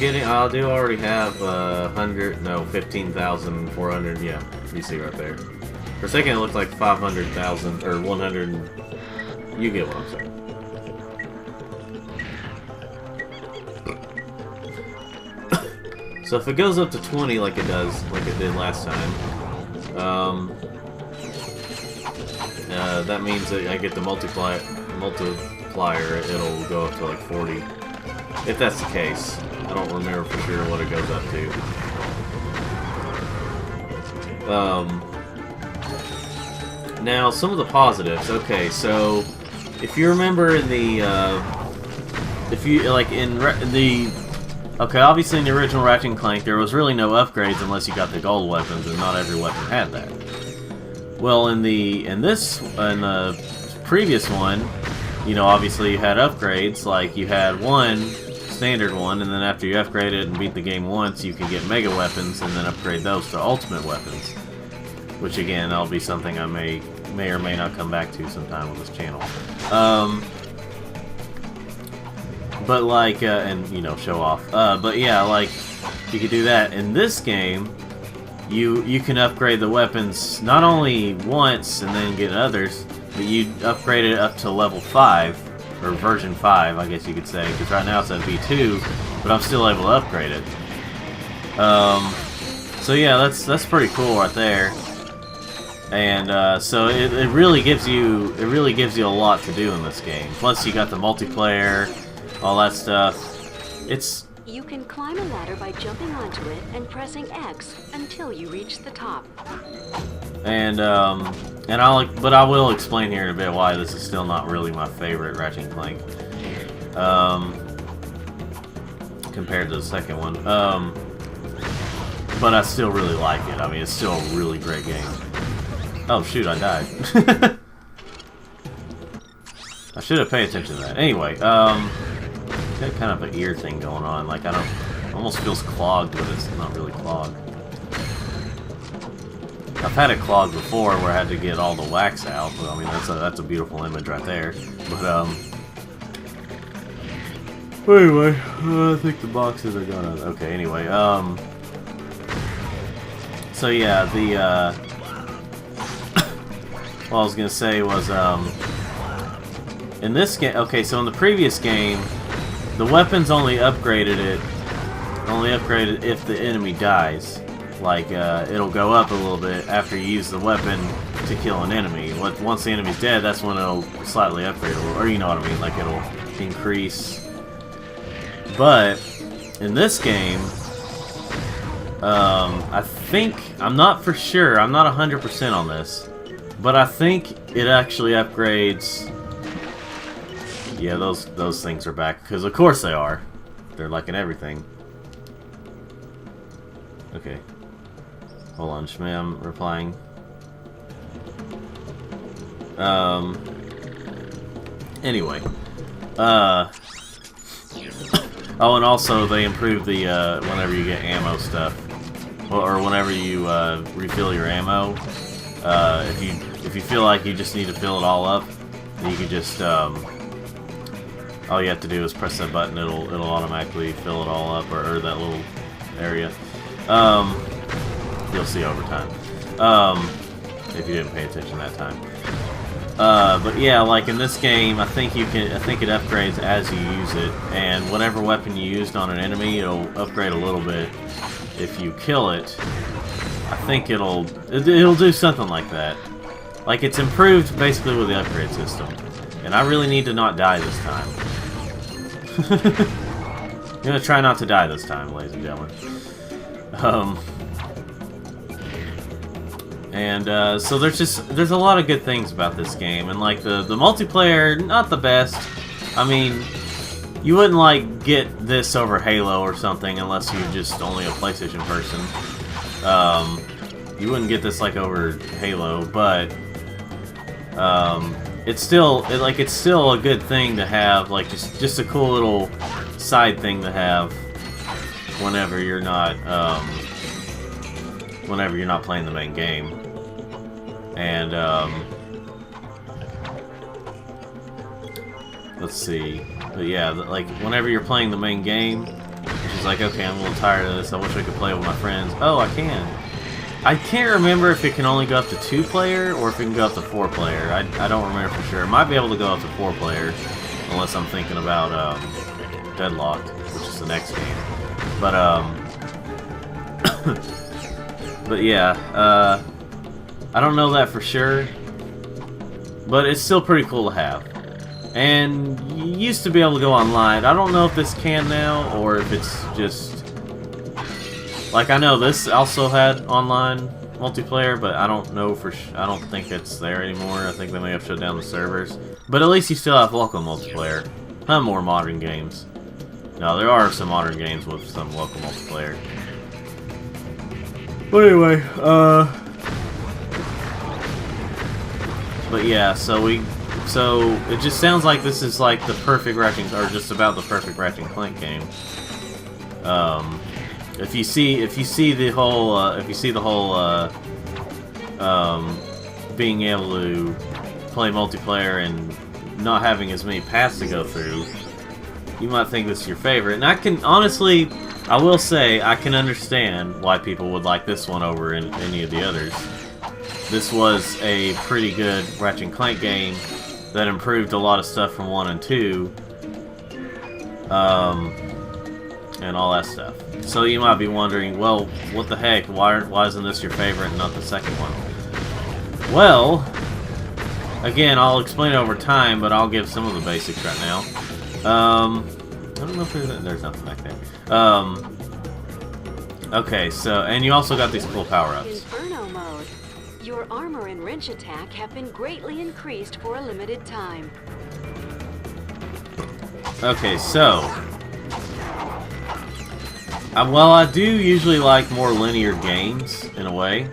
getting? I do already have 15,400. Yeah, you see right there. For a second, it looked like 500,000 or 100. You get what I'm saying. So if it goes up to 20 like it does, like it did last time, that means that I get the multiplier. It'll go up to like 40. If that's the case, I don't remember for sure what it goes up to. Now some of the positives. Okay, so if you remember in the, okay, obviously in the original Ratchet Clank there was really no upgrades unless you got the gold weapons, and not every weapon had that. Well, in the previous one, you know, obviously you had upgrades. Like you had one standard one, and then after you upgrade it and beat the game once, you can get mega weapons and then upgrade those to ultimate weapons. Which again, that'll be something I may or may not come back to sometime on this channel. But like, and you know, show off. But yeah, like you could do that. In this game, you can upgrade the weapons not only once and then get others, but you upgrade it up to level 5 or version 5, I guess you could say. Because right now it's at V2, but I'm still able to upgrade it. So yeah, that's pretty cool right there. And so it really gives you a lot to do in this game. Plus you got the multiplayer, all that stuff. You can climb a ladder by jumping onto it and pressing X until you reach the top. And but I will explain here in a bit why this is still not really my favorite Ratchet Clank. Compared to the second one. But I still really like it. I mean, it's still a really great game. Oh shoot, I died. I should have paid attention to that. Anyway, got kind of an ear thing going on. Like, it almost feels clogged, but it's not really clogged. I've had it clogged before where I had to get all the wax out. But, I mean, that's a beautiful image right there. But, anyway, I think the boxes are gonna... Okay, anyway, so yeah, what I was gonna say was, in this game... Okay, so in the previous game, the weapons only upgraded if the enemy dies. Like, it'll go up a little bit after you use the weapon to kill an enemy. Once the enemy's dead, that's when it'll slightly upgrade a little, or you know what I mean, like it'll increase. But, in this game, I think, I'm not for sure, I'm not 100% on this, but I think it actually upgrades... Yeah, those things are back, because of course they are. They're like in everything. Okay. Hold on, Shmee, I'm replying. Anyway. Oh, and also they improved the, whenever you get ammo stuff. Or whenever you, refill your ammo. If you feel like you just need to fill it all up, then you can just, all you have to do is press that button, it'll automatically fill it all up, or that little area. You'll see over time. If you didn't pay attention that time. But yeah, like in this game, I think it upgrades as you use it, and whatever weapon you used on an enemy, it'll upgrade a little bit if you kill it. I think it'll do something like that. Like, it's improved basically with the upgrade system. And I really need to not die this time. I'm gonna try not to die this time, ladies and gentlemen. So there's a lot of good things about this game, and like the multiplayer, not the best. I mean, you wouldn't like get this over Halo or something unless you're just only a PlayStation person. You wouldn't get this like over Halo, but it's still a good thing to have, like just a cool little side thing to have whenever you're not playing the main game. And let's see, but yeah, like whenever you're playing the main game, which is was like, okay, I'm a little tired of this. I wish I could play with my friends. Oh, I can. I can't remember if it can only go up to 2-player or if it can go up to 4-player. I don't remember for sure. It might be able to go up to 4-player, unless I'm thinking about Deadlocked, which is the next game. But but yeah, I don't know that for sure, but it's still pretty cool to have. And you used to be able to go online. I don't know if this can now, or if it's just... Like, I know this also had online multiplayer, but I don't know for I don't think it's there anymore. I think they may have shut down the servers. But at least you still have local multiplayer. More modern games. No, there are some modern games with some local multiplayer. But anyway, but yeah, so it just sounds like this is like the perfect Ratchet, or just about the perfect Ratchet Clank game. If you see the whole being able to play multiplayer and not having as many paths to go through, you might think this is your favorite. And I can honestly, I will say, I can understand why people would like this one over any of the others. This was a pretty good Ratchet Clank game that improved a lot of stuff from 1 and 2. And all that stuff. So you might be wondering, well, what the heck? Why isn't this your favorite and not the second one? Well, again, I'll explain it over time, but I'll give some of the basics right now. I don't know if there's nothing back there. Okay, so, and you also got these cool power-ups. Inferno mode. Your armor and wrench attack have been greatly increased for a limited time. Okay, so... well, I do usually like more linear games, in a way.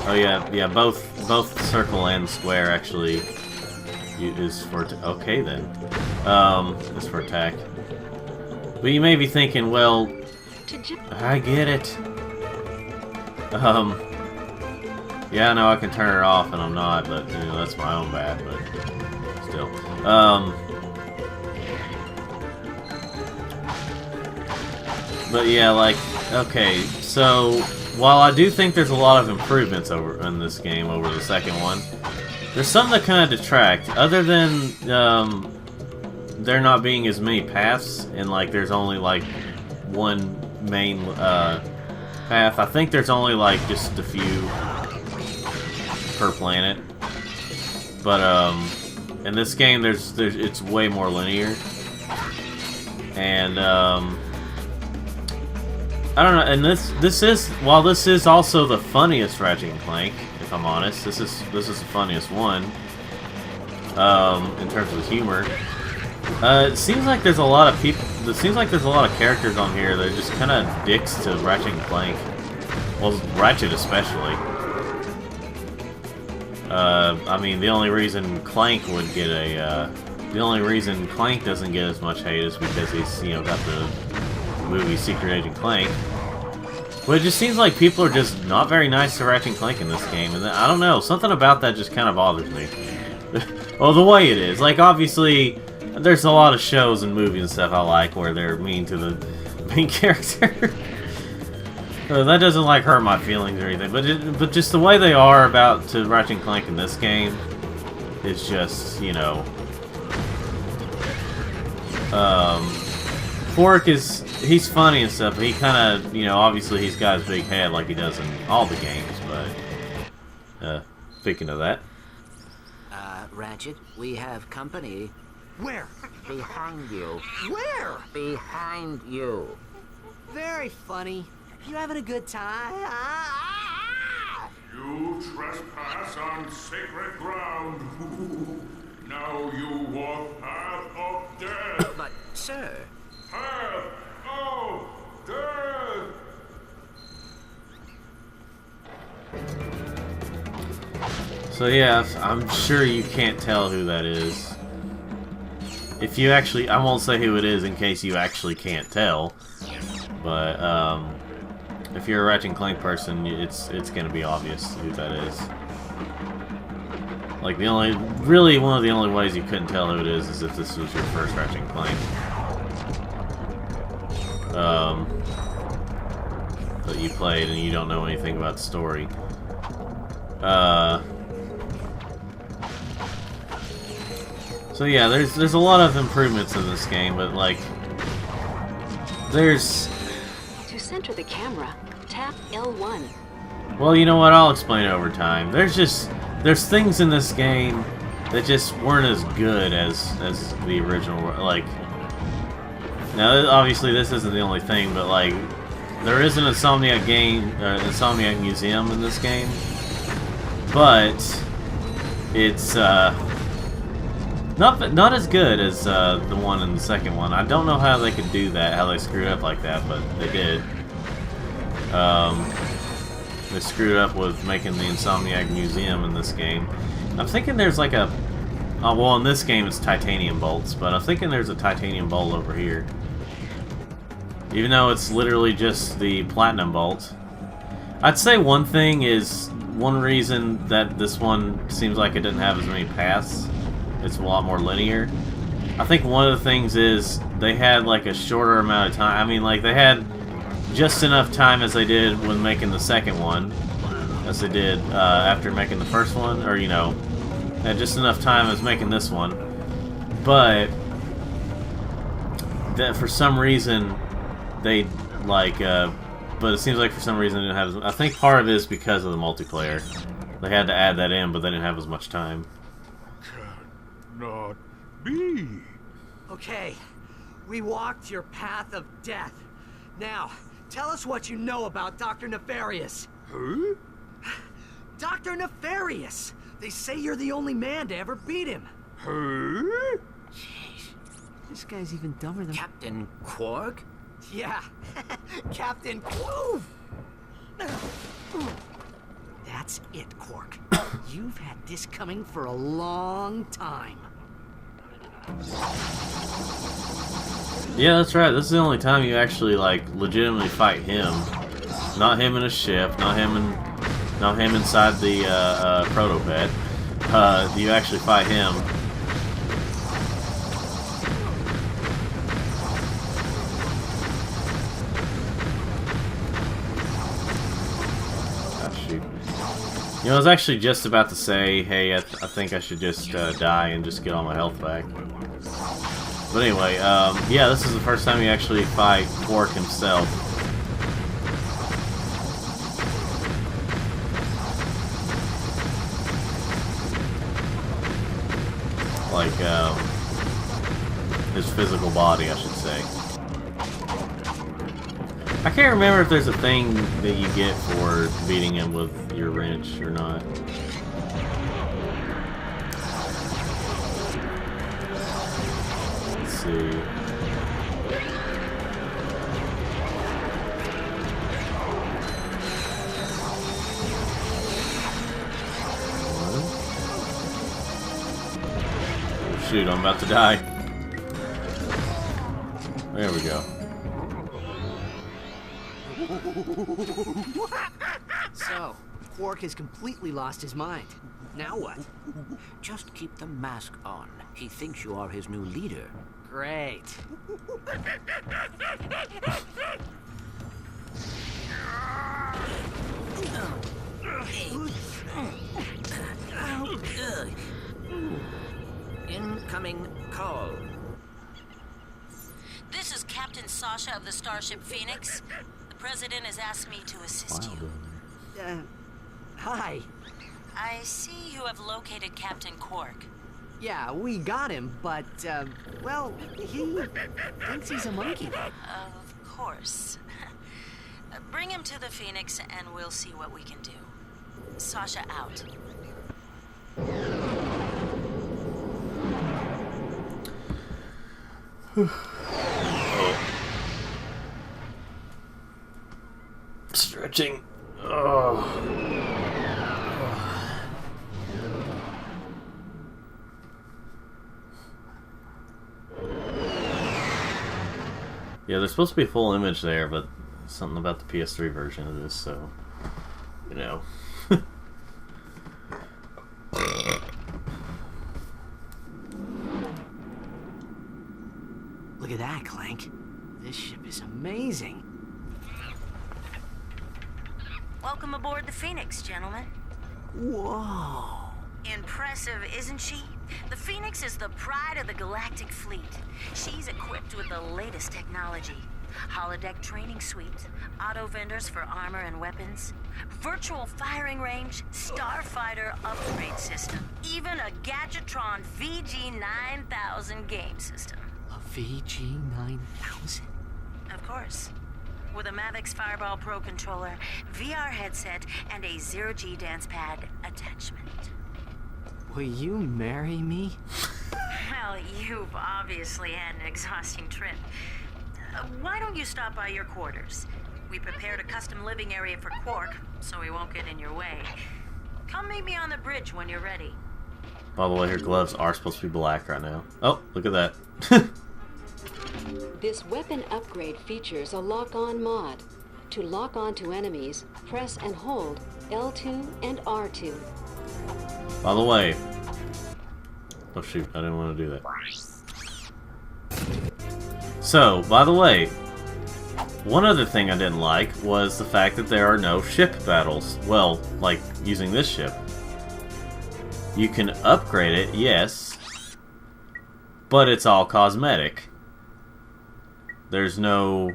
Oh yeah, both circle and square actually is for okay then. Is for attack. But you may be thinking, well, I get it. Yeah, I know I can turn it off and I'm not, but you know that's my own bad. But still, But yeah, like, okay, so while I do think there's a lot of improvements in this game over the second one, there's some that kind of detract. Other than there not being as many paths, and like there's only like one main path. I think there's only like just a few per planet. But in this game, it's way more linear, and I don't know, and this is while this is also the funniest Ratchet Clank, if I'm honest, this is the funniest one in terms of humor. It seems like there's a lot of people. It seems like there's a lot of characters on here that are just kind of dicks to Ratchet Clank. Well, Ratchet especially. I mean, the only reason Clank would get the only reason Clank doesn't get as much hate is because he's, you know, got the movie Secret Agent Clank. But it just seems like people are just not very nice to Ratchet Clank in this game, and I don't know, something about that just kind of bothers me. Well, the way it is. Like, obviously, there's a lot of shows and movies and stuff I like where they're mean to the main character. That doesn't, like, hurt my feelings or anything, but just the way they are to Ratchet Clank in this game is just, you know... Fork he's funny and stuff, but he kind of, you know, obviously he's got his big head like he does in all the games, but, speaking of that. Ratchet, we have company. Where? Behind you. Where? Behind you. Very funny. You having a good time? You trespass on sacred ground. Now you walk path of death. But, sir... Path of death! So yeah, I'm sure you can't tell who that is. If you actually... I won't say who it is in case you actually can't tell. But, if you're a Ratchet Clank person, it's gonna be obvious who that is. Like, really one of the only ways you couldn't tell who it is if this was your first Ratchet Clank. That you played and you don't know anything about the story. So yeah, there's a lot of improvements in this game, but like, there's... To center the camera, tap L1. Well, you know what? I'll explain it over time. There's things in this game that just weren't as good as the original. Like, now obviously this isn't the only thing, but like, there is an Insomniac game, Insomniac museum in this game, but it's not as good as the one in the second one. I don't know how they could do that, how they screwed up like that, but they did. They screwed up with making the Insomniac Museum in this game. I'm thinking there's like a... well, in this game it's titanium bolts, but I'm thinking there's a titanium bolt over here. Even though it's literally just the platinum bolt. I'd say one reason that this one seems like it doesn't have as many paths, it's a lot more linear. I think one of the things is they had like a shorter amount of time. I mean, like, they had just enough time as they did when making the second one, as they did after making the first one, or, you know, had just enough time as making this one, but that for some reason they like, but it seems like for some reason they didn't have. I think part of it is because of the multiplayer. They had to add that in, but they didn't have as much time. Cannot be. Okay, we walked your path of death. Now, tell us what you know about Dr. Nefarious. Huh? Dr. Nefarious! They say you're the only man to ever beat him. Huh? Jeez, this guy's even dumber than... Captain Quark? Yeah, Captain Quark. That's it, Quark. You've had this coming for a long time. Yeah, that's right. This is the only time you actually like legitimately fight him. Not him in a ship. Not him inside the proto-bed. You actually fight him. Ah, shoot. You know, I was actually just about to say, hey, I think I should just die and just get all my health back. But anyway, yeah, this is the first time you actually fight Quark himself. Like, his physical body, I should say. I can't remember if there's a thing that you get for beating him with your wrench or not. Let's see. Oh, shoot, I'm about to die. There we go. So, Quark has completely lost his mind. Now what? Just keep the mask on. He thinks you are his new leader. Great. Incoming call. This is Captain Sasha of the Starship Phoenix. The President has asked me to assist you. Hi. I see you have located Captain Quark. Yeah, we got him, but, well, he thinks he's a monkey. Of course. Bring him to the Phoenix and we'll see what we can do. Sasha out. Stretching. Oh. Yeah, there's supposed to be a full image there, but something about the PS3 version of this, so, you know. at that, Clank. This ship is amazing. Welcome aboard the Phoenix, gentlemen. Whoa. Impressive, isn't she? The Phoenix is the pride of the galactic fleet. She's equipped with the latest technology. Holodeck training suite, auto vendors for armor and weapons, virtual firing range, starfighter upgrade system, even a Gadgetron VG-9000 game system. A VG-9000? Of course. With a Mavix Fireball Pro controller, VR headset, and a zero-G dance pad attachment. Will you marry me? Well, you've obviously had an exhausting trip. Why don't you stop by your quarters? We prepared a custom living area for Quark, so he won't get in your way. Come meet me on the bridge when you're ready. By the way, her gloves are supposed to be black right now. Oh, look at that. This weapon upgrade features a lock-on mod. To lock on to enemies, press and hold L2 and R2. By the way... Oh shoot, I didn't want to do that. So, by the way, one other thing I didn't like was the fact that there are no ship battles. Well, like using this ship. You can upgrade it, yes, but it's all cosmetic. There's no,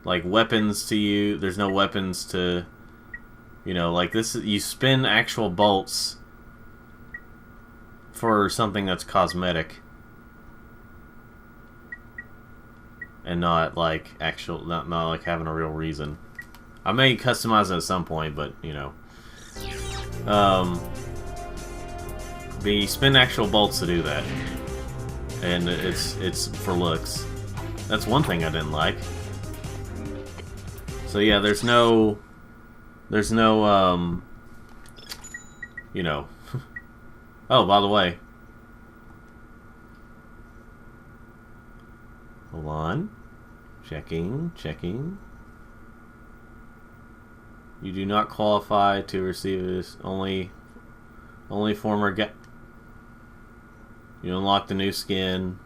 like, weapons to use. There's no weapons to, you know, like this. You spin actual bolts for something that's cosmetic. And not like actual, not like having a real reason. I may customize it at some point, but you know, you spin actual bolts to do that, and it's for looks. That's one thing I didn't like. So yeah, there's no, you know. Oh, by the way. Hold on. Checking. You do not qualify to receive this. Only former You unlock the new skin.